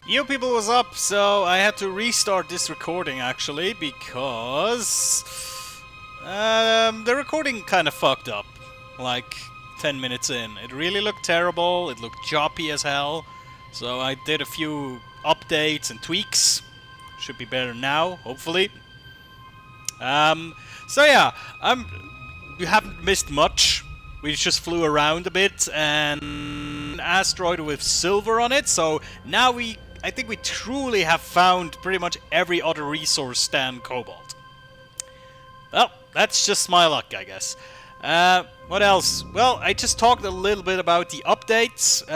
Yo people, what's up? So I had to restart this recording actually because the recording kind of fucked up like 10 minutes in. It really looked terrible, it looked choppy as hell, so I did a few updates and tweaks. Should be better now, hopefully. So yeah, you haven't missed much. We just flew around a bit and an asteroid with silver on it, so now I think we truly have found pretty much every other resource than Cobalt. Well, that's just my luck, I guess. What else? Well, I just talked a little bit about the updates.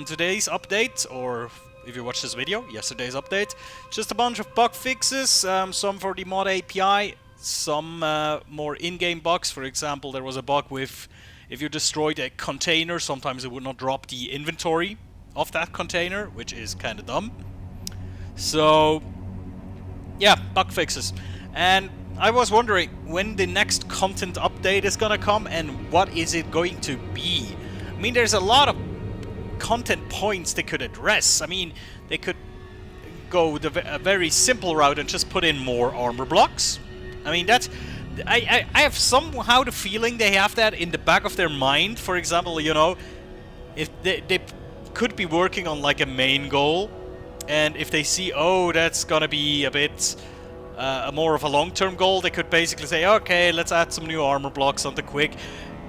Today's update, or if you watch this video, yesterday's update. Just a bunch of bug fixes, some for the mod API, some more in-game bugs. For example, there was a bug with if you destroyed a container, sometimes it would not drop the inventory of that container, which is kind of dumb. So yeah, bug fixes. And I was wondering when the next content update is gonna come and what is it going to be. I mean, there's a lot of content points they could address. I mean, they could go a very simple route and just put in more armor blocks. I mean, that's I have somehow the feeling they have that in the back of their mind. For example, you know, if they could be working on like a main goal, and if they see, oh, that's gonna be a bit more of a long-term goal, they could basically say, okay, let's add some new armor blocks on the quick.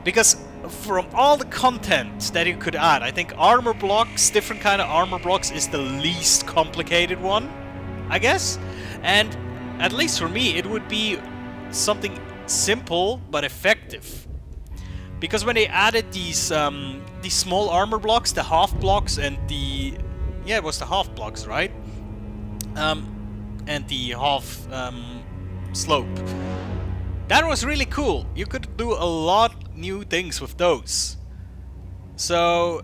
Because from all the content that you could add, I think armor blocks, different kind of armor blocks, is the least complicated one, I guess. And at least for me, it would be something simple but effective. Because when they added these small armor blocks, the half blocks and the... yeah, it was the half blocks, right? And the half slope. That was really cool. You could do a lot new things with those. So,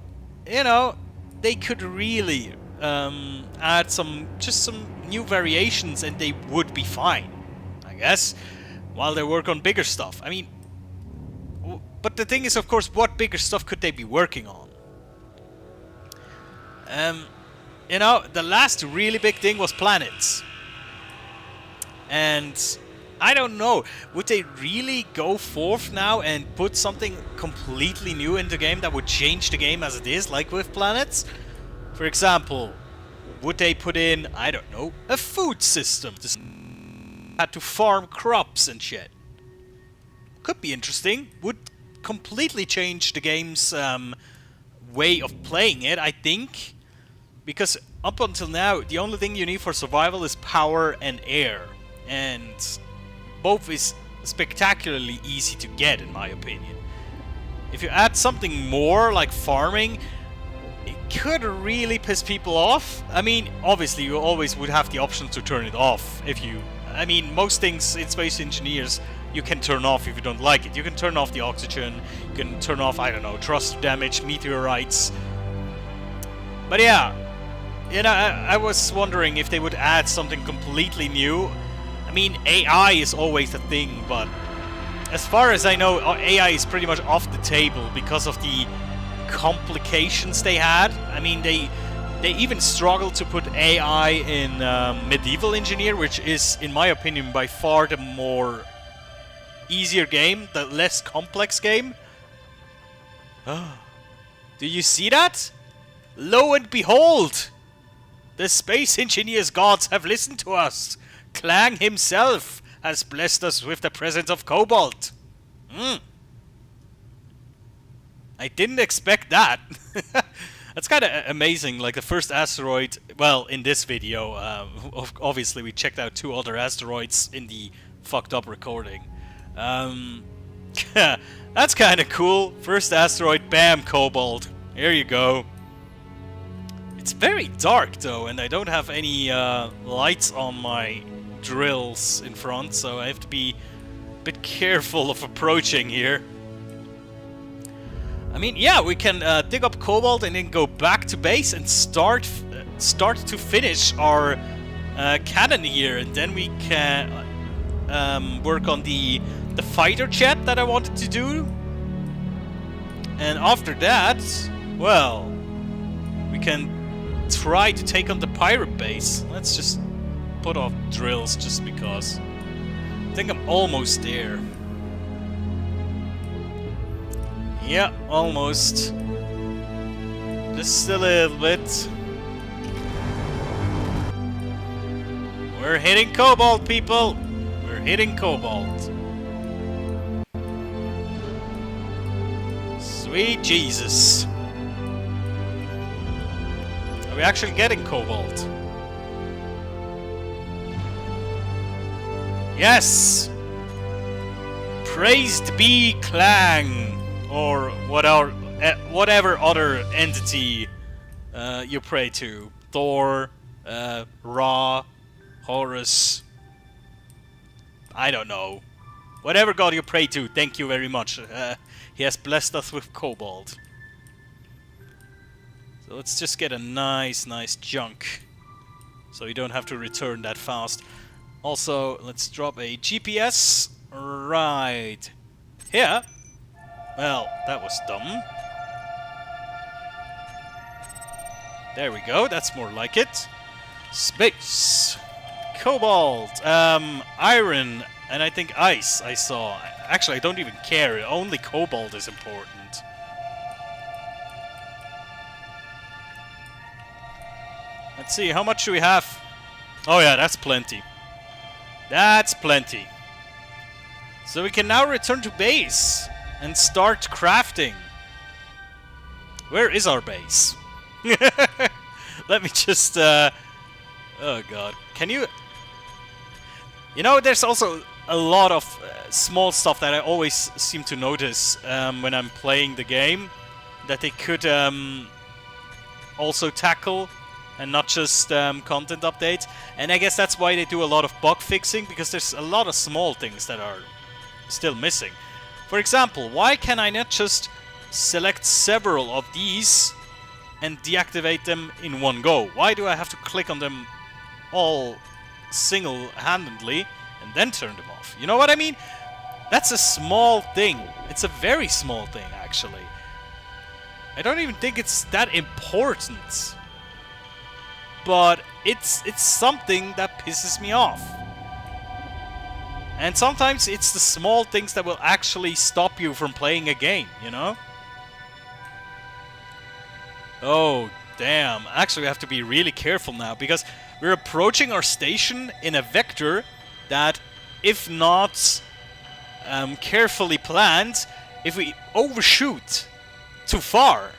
you know, they could really add some new variations and they would be fine, I guess, while they work on bigger stuff. I mean, but the thing is, of course, what bigger stuff could they be working on? You know, the last really big thing was planets. And I don't know, would they really go forth now and put something completely new in the game that would change the game as it is, like with planets? For example, would they put in, I don't know, a food system? Had to farm crops and shit. Could be interesting. Would completely change the game's way of playing it, I think. Because up until now, the only thing you need for survival is power and air. And both is spectacularly easy to get, in my opinion. If you add something more, like farming, it could really piss people off. I mean, obviously, you always would have the option to turn it off if you... I mean, most things in Space Engineers you can turn off if you don't like it. You can turn off the oxygen, you can turn off, I don't know, thruster damage, meteorites. But yeah, you know, I was wondering if they would add something completely new. I mean, AI is always a thing, but as far as I know, AI is pretty much off the table because of the complications they had. I mean, they even struggled to put AI in Medieval Engineer, which is, in my opinion, by far the more easier game, the less complex game. Do you see that? Lo and behold! The Space Engineers gods have listened to us! Clang himself has blessed us with the presence of Cobalt. I didn't expect that. That's kind of amazing, like the first asteroid, well, in this video, obviously we checked out 2 other asteroids in the fucked up recording. That's kind of cool. First asteroid, bam, Cobalt. Here you go. It's very dark though, and I don't have any lights on my drills in front, so I have to be a bit careful of approaching here. I mean, yeah, we can dig up Cobalt and then go back to base and start to finish our cannon here, and then we can work on the fighter jet that I wanted to do. And after that, well, we can try to take on the pirate base. Let's just put off drills just because. I think I'm almost there. Yeah, almost. Just a little bit. We're hitting Cobalt, people! We're hitting Cobalt. Sweet Jesus. Are we actually getting Cobalt? Yes! Praised be Clang! Or whatever other entity you pray to. Thor, Ra, Horus. I don't know. Whatever god you pray to, thank you very much. He has blessed us with Cobalt. So let's just get a nice junk. So you don't have to return that fast. Also, let's drop a GPS right here. Well, that was dumb. There we go, that's more like it. Space. Cobalt. Iron. And I think ice I saw. Actually, I don't even care. Only Cobalt is important. Let's see, how much do we have? Oh yeah, that's plenty. That's plenty. So we can now return to base and start crafting. Where is our base? Let me just... oh god. Can you... You know, there's also a lot of small stuff that I always seem to notice when I'm playing the game. That they could also tackle and not just content updates. And I guess that's why they do a lot of bug fixing, because there's a lot of small things that are still missing. For example, why can I not just select several of these and deactivate them in one go? Why do I have to click on them all single-handedly and then turn them off? You know what I mean? That's a small thing. It's a very small thing, actually. I don't even think it's that important. But it's something that pisses me off. And sometimes it's the small things that will actually stop you from playing a game, you know? Oh, damn. Actually, we have to be really careful now, because we're approaching our station in a vector that, if not carefully planned, if we overshoot too far,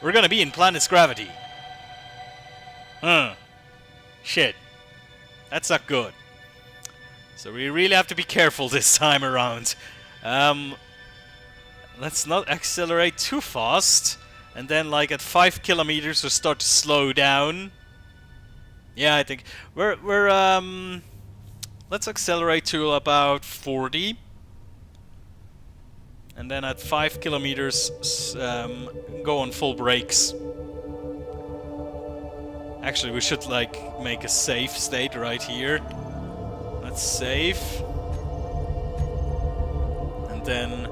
we're gonna be in planet's gravity. Shit. That's not good. So we really have to be careful this time around. Let's not accelerate too fast. And then, like, at 5 kilometers, we'll start to slow down. Yeah, I think we're let's accelerate to about 40. And then at 5 kilometers, go on full brakes. Actually, we should, like, make a safe state right here. Let's save. And then,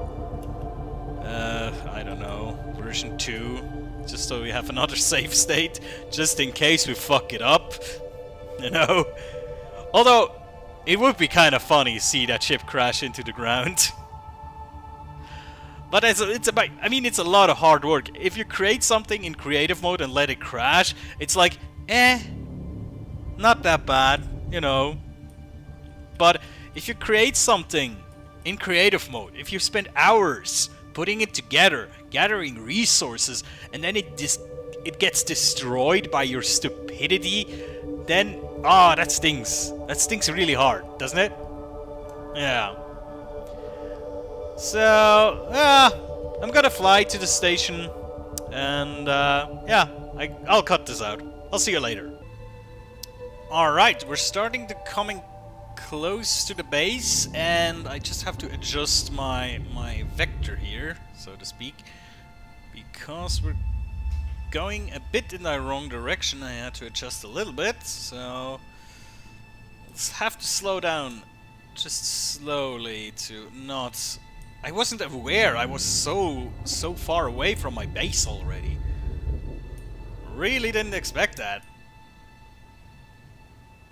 I don't know, version 2. Just so we have another safe state, just in case we fuck it up. You know? Although, it would be kind of funny to see that ship crash into the ground. But it's about, I mean, it's a lot of hard work. If you create something in creative mode and let it crash, it's like, not that bad, you know. But if you create something in creative mode, if you spend hours putting it together, gathering resources, and then it gets destroyed by your stupidity, then, that stings. That stings really hard, doesn't it? Yeah. So, I'm gonna fly to the station, and, yeah, I'll cut this out. I'll see you later. Alright, we're starting to coming close to the base, and I just have to adjust my vector here, so to speak, because we're going a bit in the wrong direction. I had to adjust a little bit, so let's have to slow down just slowly to not... I wasn't aware I was so far away from my base already. Really didn't expect that.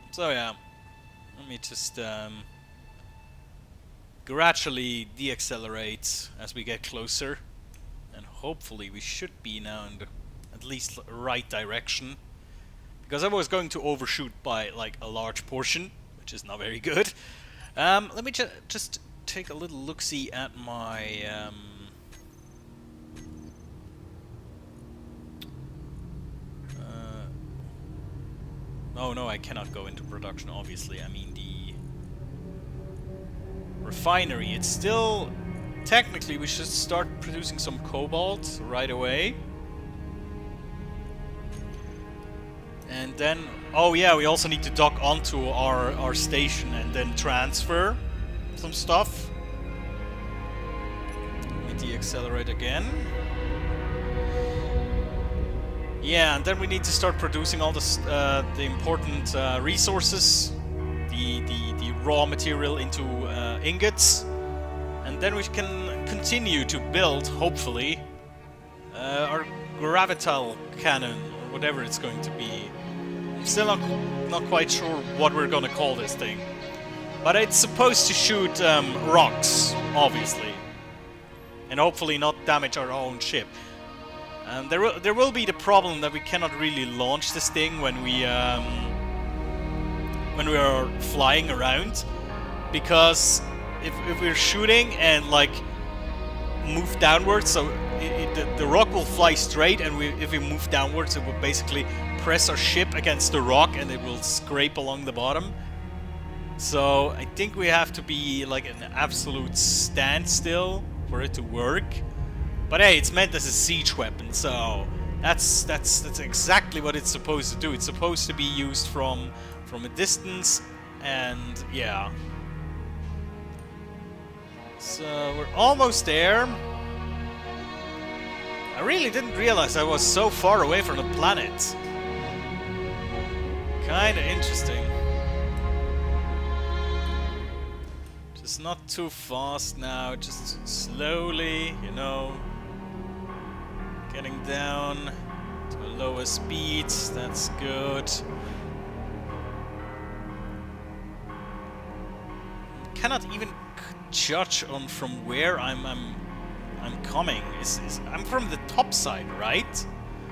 So yeah, let me just gradually deaccelerate as we get closer, and hopefully we should be now in the at least right direction, because I was going to overshoot by like a large portion, which is not very good. Let me just take a little look-see at my oh no, I cannot go into production, obviously. I mean the refinery. It's still... Technically, we should start producing some cobalt right away. And then... Oh yeah, we also need to dock onto our station and then transfer some stuff. Let me deaccelerate again. Yeah, and then we need to start producing all the important resources, the raw material into ingots, and then we can continue to build, hopefully, our gravital cannon, or whatever it's going to be. I'm still not quite sure what we're going to call this thing, but it's supposed to shoot rocks, obviously, and hopefully not damage our own ship. There will be the problem that we cannot really launch this thing when we are flying around, because if we're shooting and like move downwards, so the rock will fly straight, and if we move downwards, it will basically press our ship against the rock and it will scrape along the bottom. So I think we have to be like an absolute standstill for it to work. But hey, it's meant as a siege weapon, so that's exactly what it's supposed to do. It's supposed to be used from a distance, and yeah. So we're almost there. I really didn't realize I was so far away from the planet. Kinda interesting. Just not too fast now, just slowly, you know. Getting down to a lower speed, that's good. Cannot even judge on from where I'm coming. I'm from the top side, right?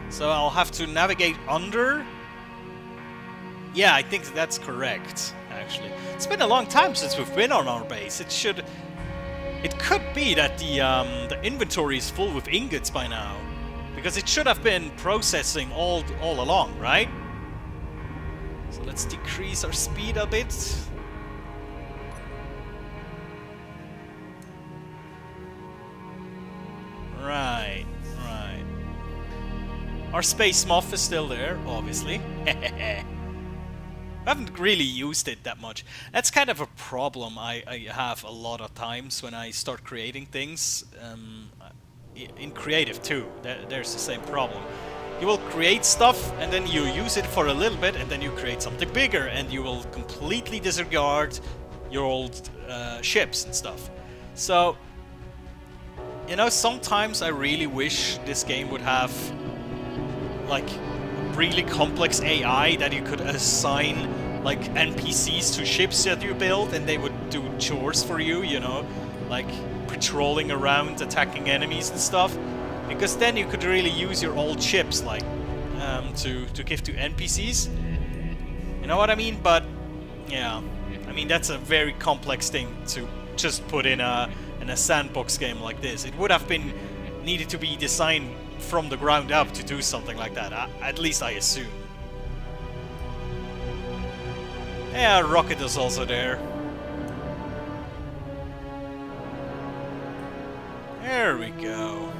So I'll have to navigate under. Yeah, I think that's correct. Actually, it's been a long time since we've been on our base. It could be that the inventory is full with ingots by now. Because it should have been processing all along, right? So let's decrease our speed a bit. Right. Our space moth is still there, obviously. I haven't really used it that much. That's kind of a problem I have a lot of times when I start creating things. In creative too, there's the same problem. You will create stuff and then you use it for a little bit and then you create something bigger and you will completely disregard your old ships and stuff. So, you know, sometimes I really wish this game would have like really complex AI that you could assign like NPCs to ships that you build and they would do chores for you, you know, like patrolling around, attacking enemies and stuff, because then you could really use your old ships like to give to NPCs. You know what I mean? But yeah, I mean that's a very complex thing to just put in a sandbox game like this. It would have been needed to be designed from the ground up to do something like that. At least I assume. Yeah, rocket is also there. There we go.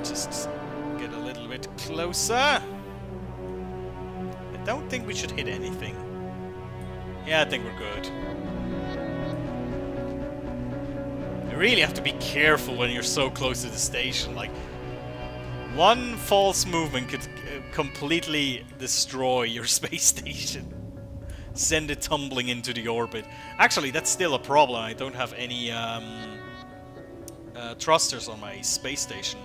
Just get a little bit closer. I don't think we should hit anything. Yeah, I think we're good. You really have to be careful when you're so close to the station. Like, one false movement could completely destroy your space station. Send it tumbling into the orbit. Actually, that's still a problem. I don't have any thrusters on my space station.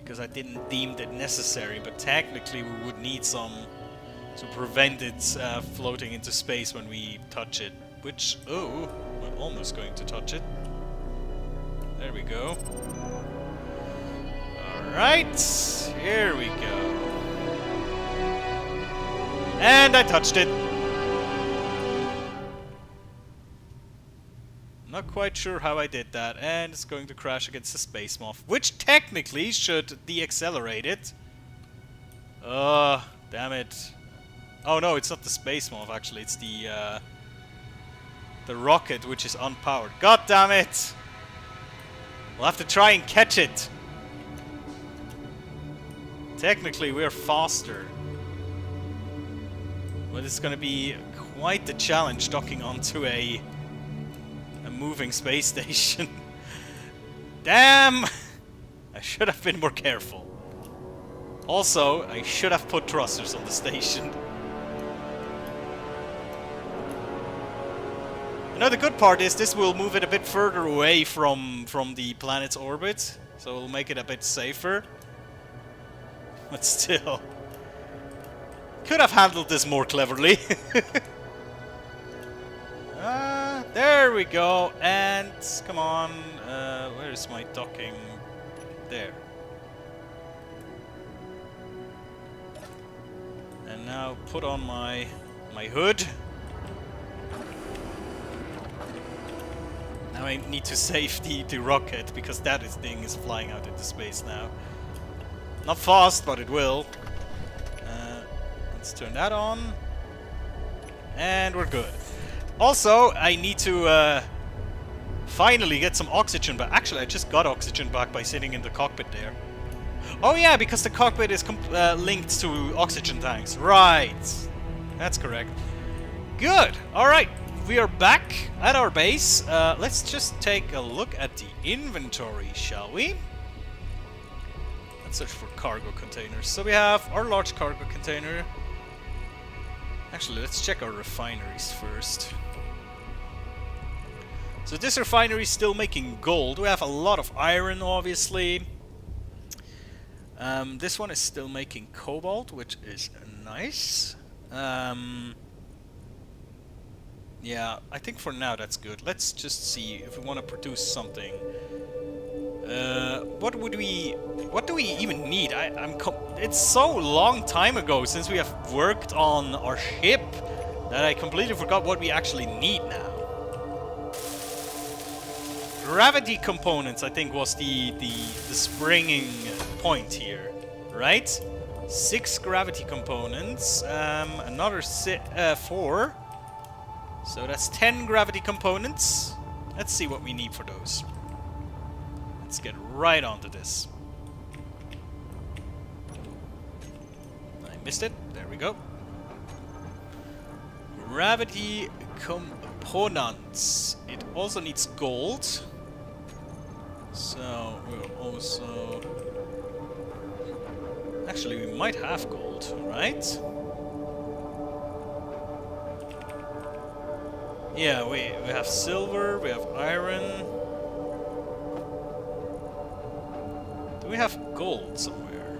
because I didn't deem it necessary, but technically we would need some to prevent it floating into space when we touch it. Which, oh, we're almost going to touch it. There we go. Alright, here we go. And I touched it. Not quite sure how I did that, and it's going to crash against the space moth, which technically should de-accelerate it. Damn it. Oh no, it's not the space moth actually, it's the rocket which is unpowered. God damn it! We'll have to try and catch it. Technically we're faster, but it's gonna be quite the challenge docking onto a moving space station. Damn! I should have been more careful. Also, I should have put thrusters on the station. You know, the good part is this will move it a bit further away from the planet's orbit, so it'll make it a bit safer. But still, could have handled this more cleverly. There we go, and come on, where is my docking? There. And now put on my hood. Now I need to save the rocket, because that thing is flying out into space now. Not fast, but it will. Let's turn that on. And we're good. Also, I need to finally get some oxygen back. Actually, I just got oxygen back by sitting in the cockpit there. Oh yeah, because the cockpit is linked to oxygen tanks. Right. That's correct. Good. Alright. We are back at our base. Let's just take a look at the inventory, shall we? Let's search for cargo containers. So we have our large cargo container. Actually, let's check our refineries first. So this refinery is still making gold. We have a lot of iron, obviously. This one is still making cobalt, which is nice. Yeah, I think for now that's good. Let's just see if we want to produce something. What do we even need? It's so long time ago since we have worked on our ship that I completely forgot what we actually need now. Gravity components, I think, was the springing point here, right? 6 gravity components, another 4. So that's 10 gravity components. Let's see what we need for those. Let's get right onto this. I missed it. There we go. Gravity components. It also needs gold. So we'll also... Actually, we might have gold, right? Yeah, we have silver, we have iron. Do we have gold somewhere?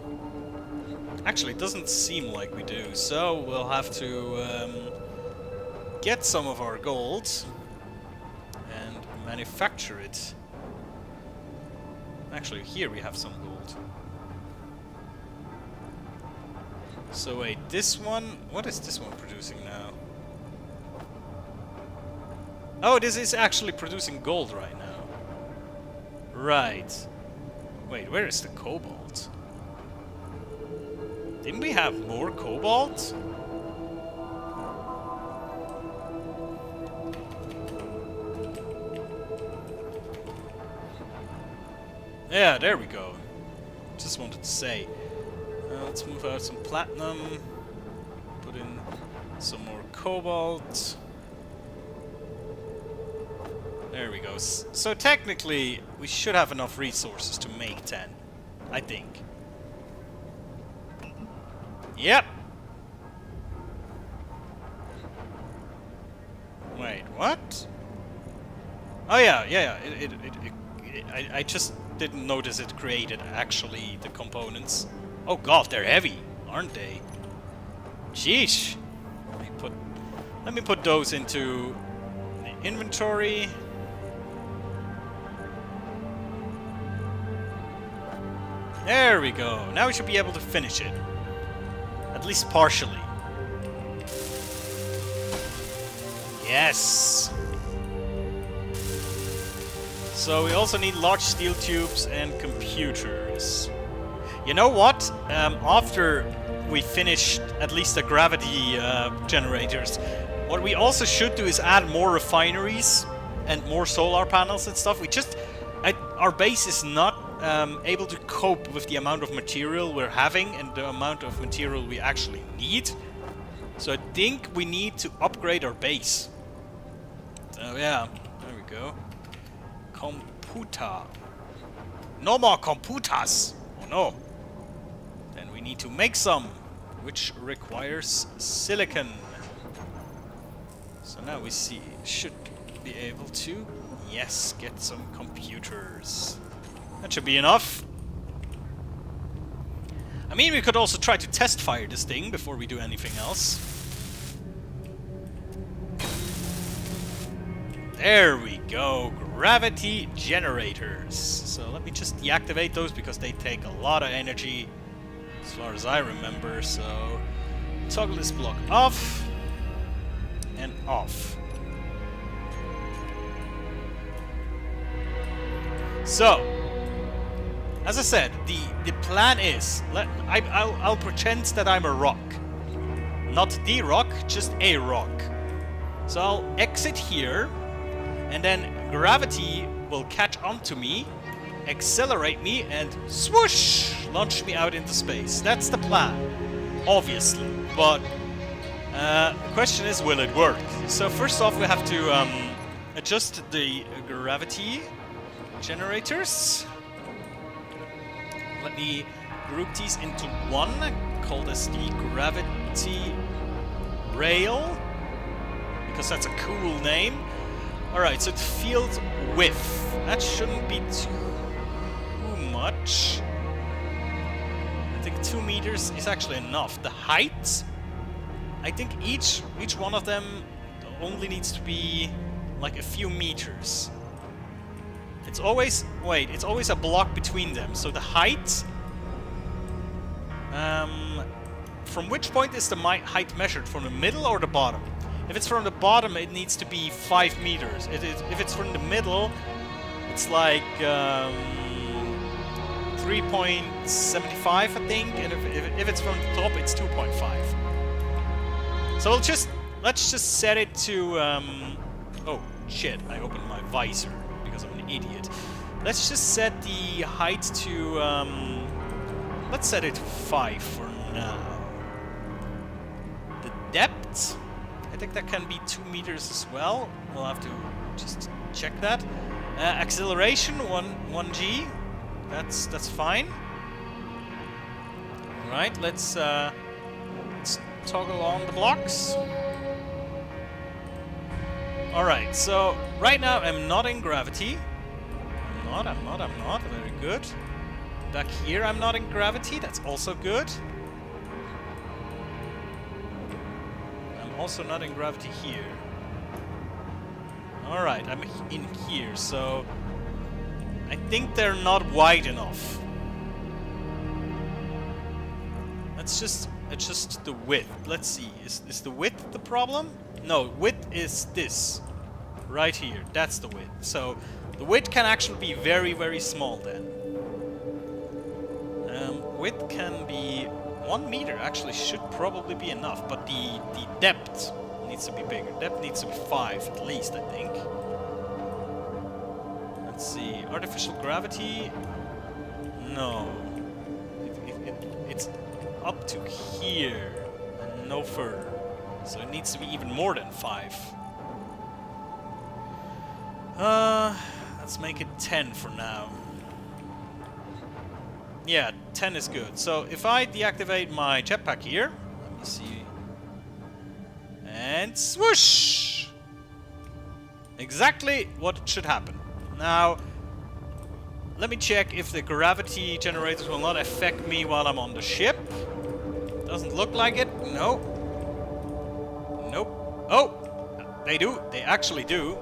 Actually, it doesn't seem like we do, so we'll have to get some of our gold and manufacture it. Actually, here we have some gold. So wait, this one... What is this one producing now? Oh, this is actually producing gold right now. Right. Wait, where is the cobalt? Didn't we have more cobalt? Yeah, there we go. Just wanted to say. Let's move out some platinum. Put in some more cobalt. There we go. So technically, we should have enough resources to make 10. I think. Yep. Wait, what? Oh yeah. I just didn't notice it created actually the components. Oh god, they're heavy, aren't they? Sheesh. Let me put those into the inventory. There we go. Now we should be able to finish it. At least partially. Yes. So we also need large steel tubes and computers. You know what? After we finished at least the gravity generators, what we also should do is add more refineries and more solar panels and stuff. Our base is not able to cope with the amount of material we're having and the amount of material we actually need. So I think we need to upgrade our base. So yeah, there we go. Computer. No more computers! Oh no. Then we need to make some, which requires silicon. So now we should be able to, yes, get some computers. That should be enough. I mean, we could also try to test fire this thing before we do anything else. There we go, gravity generators. So let me just deactivate those because they take a lot of energy as far as I remember. So toggle this block off and off. So, as I said, the plan is, I'll pretend that I'm a rock. Not the rock, just a rock. So I'll exit here, and then gravity will catch onto me, accelerate me, and swoosh! Launch me out into space. That's the plan, obviously. But the question is, will it work? So first off, we have to adjust the gravity generators. Let me group these into one, call this the gravity rail, because that's a cool name. Alright, so the field width, that shouldn't be too much. I think 2 meters is actually enough. The height, I think each one of them only needs to be like a few meters. It's always, wait, it's always a block between them. So the height, from which point is the height measured? From the middle or the bottom? If it's from the bottom, it needs to be 5 meters. If it's from the middle, it's like 3.75, I think. And if it's from the top, it's 2.5. So let's just set it to, oh shit, I opened my visor because I'm an idiot. Let's just set the height to, let's set it to 5 for now. The depth, I think that can be 2 meters as well. We'll have to just check that. Acceleration, 1g. That's fine. Alright, let's toggle on the blocks. Alright, so right now I'm not in gravity. I'm not. Very good. Back here I'm not in gravity. That's also good. I'm also not in gravity here. Alright, I'm in here, so I think they're not wide enough. Let's just adjust the width. Let's see, is the width the problem? No, width is this. Right here, that's the width. So the width can actually be very, very small then. Width can be 1 meter, actually should probably be enough, but the depth needs to be bigger. Depth needs to be 5 at least, I think. Let's see, artificial gravity, no. It's up to here and no further. So it needs to be even more than 5. Let's make it 10 for now. Yeah, 10 is good. So if I deactivate my jetpack here, let me see. And swoosh! Exactly what should happen. Now, let me check if the gravity generators will not affect me while I'm on the ship. Doesn't look like it. No. Nope. Oh! They do. They actually do.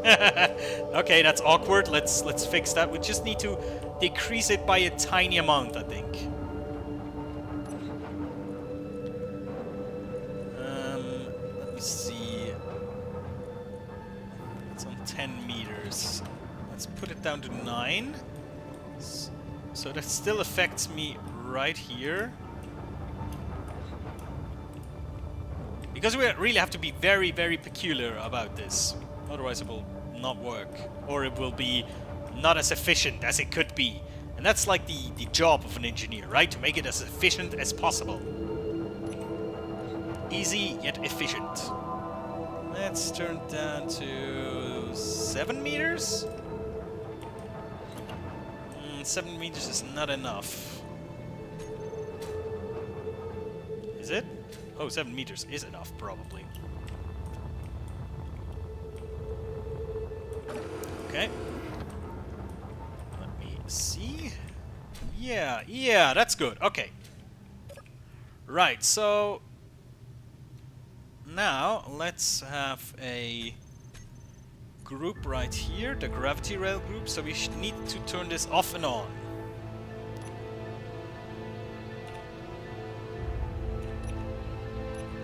Okay, that's awkward. Let's fix that. We just need to decrease it by a tiny amount, I think. Let me see. It's on 10 meters. Let's put it down to 9. So that still affects me right here. Because we really have to be very, very peculiar about this. Otherwise it will not work. Or it will be not as efficient as it could be. And that's like the job of an engineer, right? To make it as efficient as possible. Easy, yet efficient. Let's turn it down to 7 meters? 7 meters is not enough. Is it? Oh, 7 meters is enough, probably. Okay. Let me see. Yeah, that's good. Okay. Right, so... now, let's have a group right here, the gravity rail group, so we need to turn this off and on.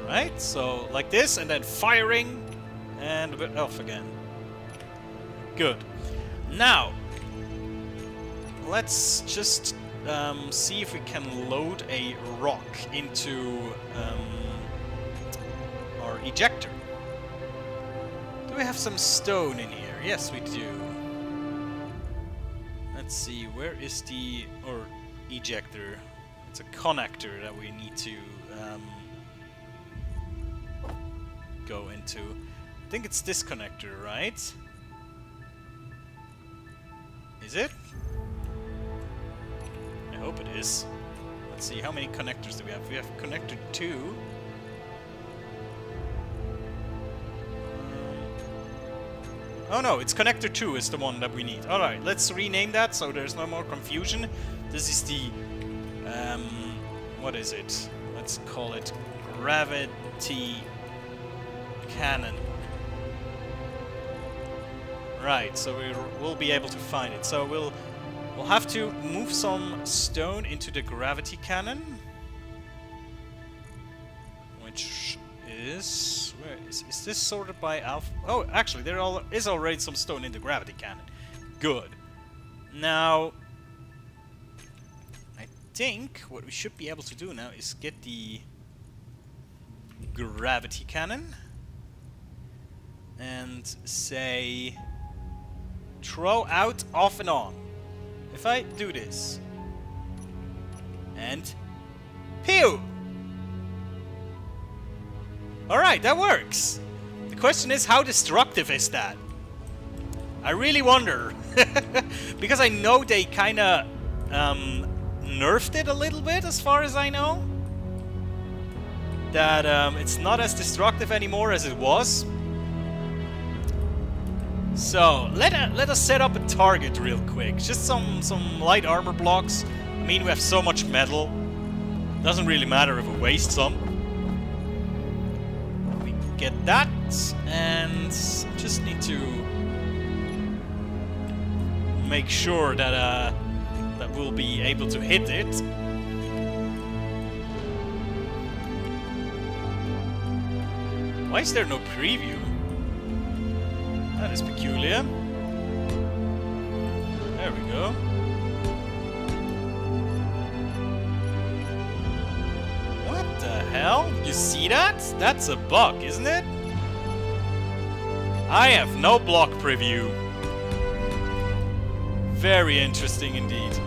Right, so like this, and then firing, and off again. Good. Now, let's just see if we can load a rock into our ejector. Do we have some stone in here? Yes, we do. Let's see, where is the ejector? It's a connector that we need to go into. I think it's this connector, right? Is it? I hope it is. Let's see, how many connectors do we have? We have connector 2. Oh no, it's connector 2 is the one that we need. Alright, let's rename that so there's no more confusion. This is the... what is it? Let's call it gravity cannon. Right, so we'll be able to find it. So we'll have to move some stone into the gravity cannon. Which is... where is this sorted by alpha? Oh, actually, there is already some stone in the gravity cannon. Good. Now, I think what we should be able to do now is get the gravity cannon and say throw out, off and on. If I do this and pew! Alright, that works. The question is, how destructive is that? I really wonder. Because I know they kinda nerfed it a little bit, as far as I know. That it's not as destructive anymore as it was. So, let us set up a target real quick. Just some light armor blocks. I mean, we have so much metal. Doesn't really matter if we waste some. We get that, and just need to make sure that that we'll be able to hit it. Why is there no preview? That is peculiar. There we go. What the hell? You see that? That's a bug, isn't it? I have no block preview. Very interesting indeed.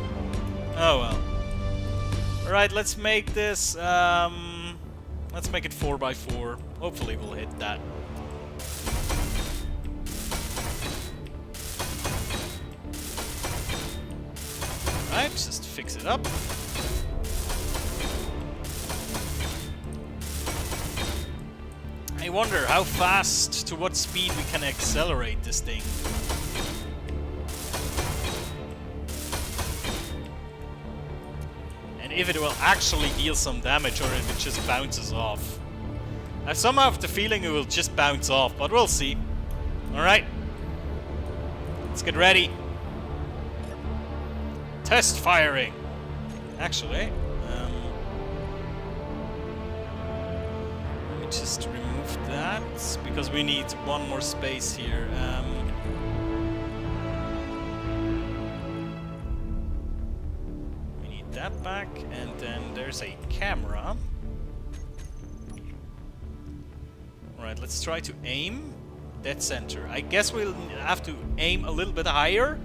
Oh well. Alright, let's make this, let's make it 4x4. Hopefully we'll hit that. Alright, just fix it up. I wonder how fast, to what speed we can accelerate this thing. if it will actually deal some damage or if it just bounces off. I somehow have the feeling it will just bounce off, but we'll see. Alright. Let's get ready. Test firing. Actually, let me just remove that because we need one more space here. We need that back, and then there's a camera. Alright, let's try to aim. Dead center. I guess we'll have to aim a little bit higher.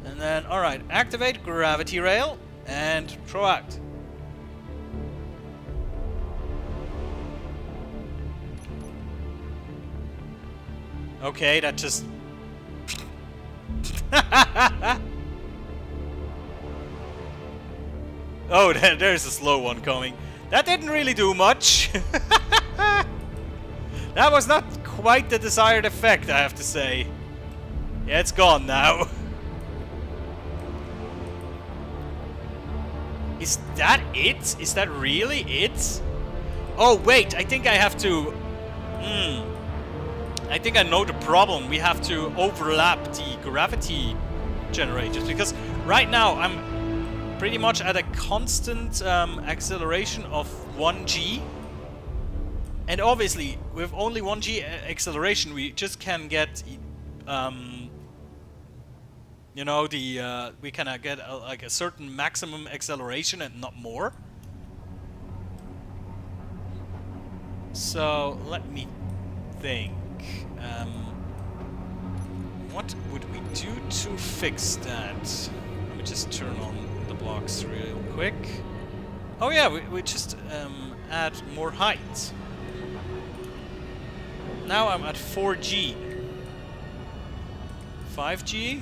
And then, alright, activate gravity rail and throw out. Okay, that just... Oh, there's a slow one coming. That didn't really do much. That was not quite the desired effect, I have to say. Yeah, it's gone now. Is that it? Is that really it? Oh, wait, I think I have to... I think I know the problem. We have to overlap the gravity generators, because right now I'm pretty much at a constant acceleration of 1g. And obviously, with only 1g acceleration, we just can get, you know, the we can get like a certain maximum acceleration and not more. So let me think. What would we do to fix that? Let me just turn on the blocks real quick. Oh yeah, we just add more height. Now I'm at 4G. 5G?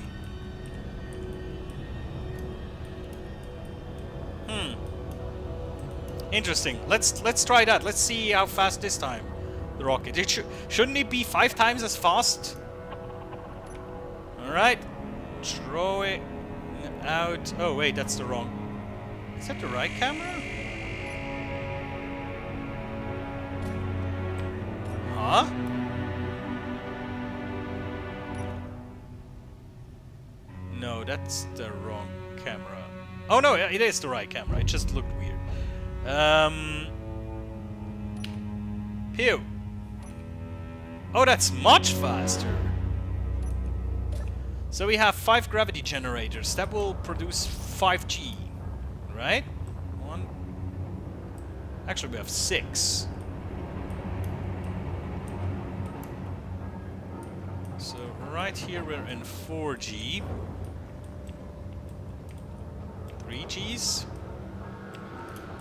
Interesting. Let's try that. Let's see how fast this time the rocket. Shouldn't it be 5 times as fast? Alright. Throw it out. Oh wait, that's the wrong. Is that the right camera? Huh? No, that's the wrong camera. Oh no, it is the right camera. It just looked weird. Pew. Oh, that's much faster. So we have 5 gravity generators. That will produce 5G, right? 1. Actually, we have 6. So right here we're in 4G. 3Gs.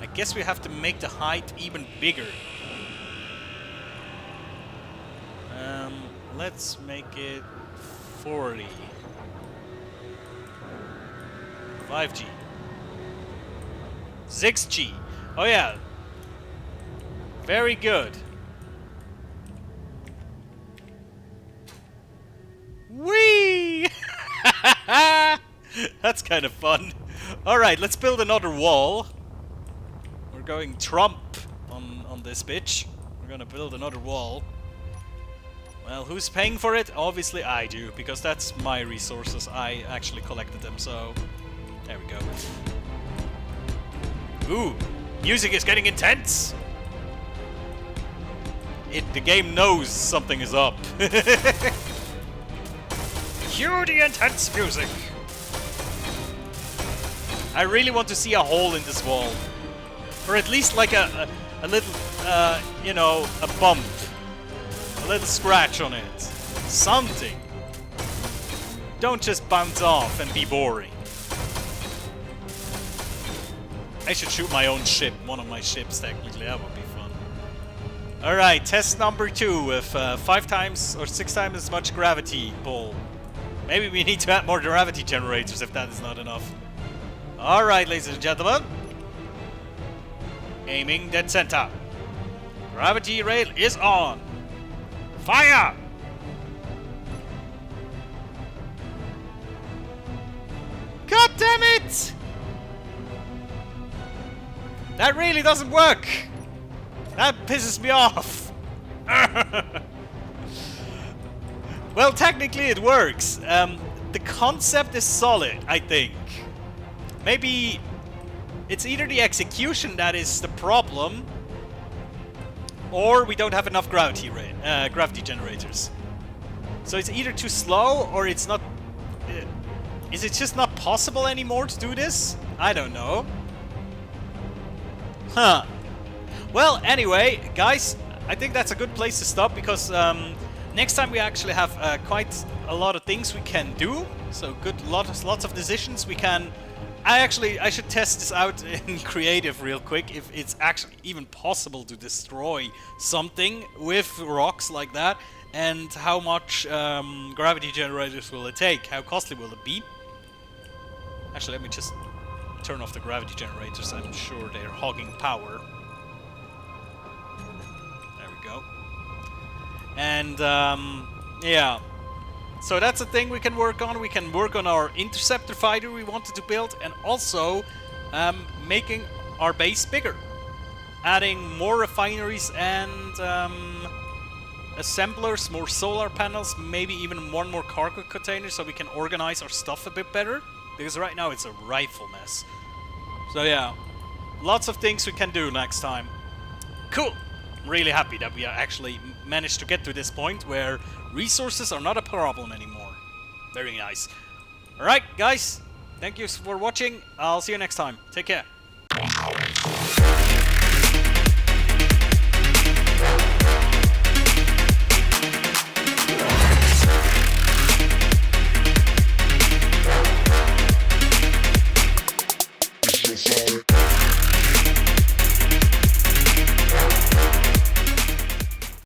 I guess we have to make the height even bigger. Let's make it 40. 5G. 6G. Oh yeah. Very good. Whee! That's kind of fun. Alright, let's build another wall. We're going Trump on this bitch. We're gonna build another wall. Well, who's paying for it? Obviously I do, because that's my resources. I actually collected them, so... There we go. Ooh! Music is getting intense! The game knows something is up. Cue the intense music! I really want to see a hole in this wall. Or at least like a little, you know, a bump. A little scratch on it. Something. Don't just bounce off and be boring. I should shoot my own ship, one of my ships technically, that would be fun. Alright, test number 2 with 5 times or 6 times as much gravity pull. Maybe we need to add more gravity generators if that is not enough. Alright, ladies and gentlemen. Aiming dead center. Gravity rail is on. Fire! God damn it! That really doesn't work! That pisses me off! Well, technically it works. The concept is solid, I think. Maybe it's either the execution that is the problem, or we don't have enough gravity generators. So it's either too slow, or it's not... is it just not possible anymore to do this? I don't know. Huh. Well, anyway, guys, I think that's a good place to stop, because next time we actually have quite a lot of things we can do. So lots of decisions we can... I should test this out in creative real quick, if it's actually even possible to destroy something with rocks like that, and how much gravity generators will it take, how costly will it be. Actually, let me just turn off the gravity generators, I'm sure they're hogging power. There we go. And yeah. So that's a thing we can work on. We can work on our interceptor fighter we wanted to build, and also making our base bigger. Adding more refineries and assemblers, more solar panels, maybe even one more cargo container so we can organize our stuff a bit better. Because right now it's a rifle mess. So yeah, lots of things we can do next time. Cool! I'm really happy that we actually managed to get to this point where resources are not a problem anymore. Very nice. Alright, guys. Thank you for watching. I'll see you next time. Take care.